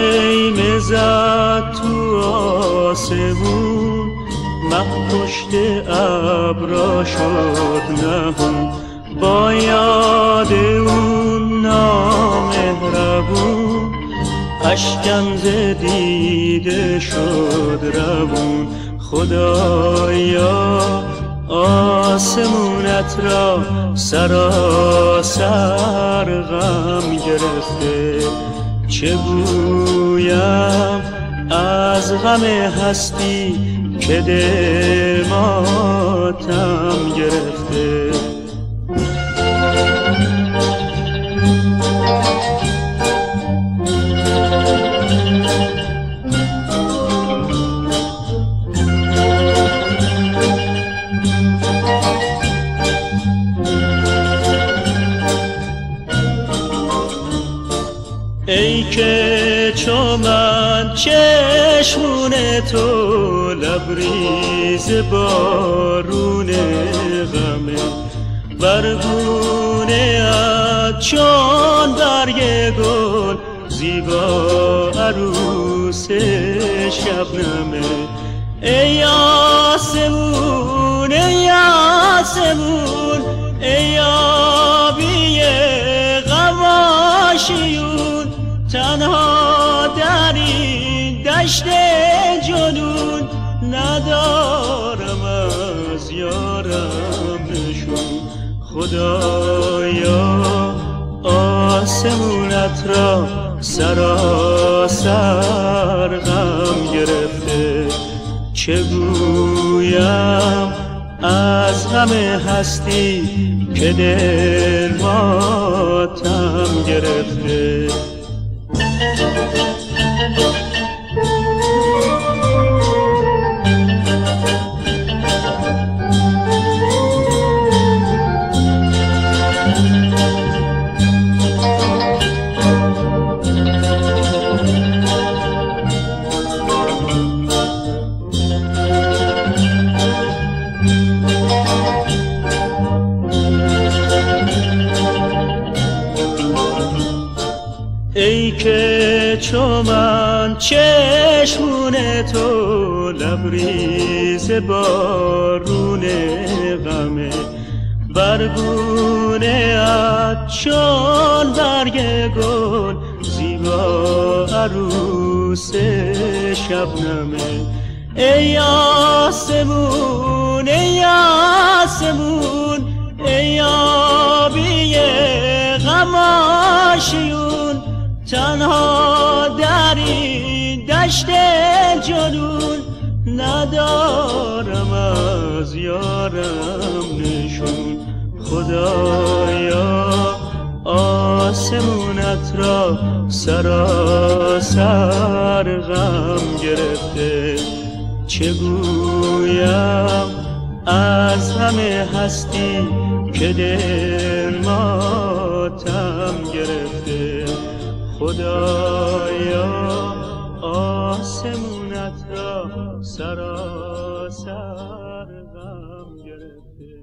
خیمه زد تو آسمون، مه پشت ابرا شد نهون. با یاد اون نامهربون، اشکم ز دیده شد روون. خدایا آسمونت را سراسر غم گرفته. چه گویم از غم هستی که دل ماتم گرفته. ای که چو من چشمون تو لبریز بارون غمه، برگونه ات چون برگ گل زیبا عروس شبنمه. ای آسمون ای آسمون ای آبی غواشیون، تنها در این دشت جنون ندارم از یارم نشون. خدایا آسمونت را سراسر غم گرفته. چه گویم از غم هستی که دل ماتم گرفته. ای که چو من چشمون تو لبریز بارون غمه، برگونه ات چون برگ گل زیبا عروس شبنمه. ای آسمون ای آسمون ای آبی غماشیون، تنها در این دشت جنون ندارم از یارم نشون. خدایا آسمونت را سراسر غم گرفته. چه گویم از همه هستی که دل ماتم گرفته. خدایا آسمونت را سراسر غم گرفته.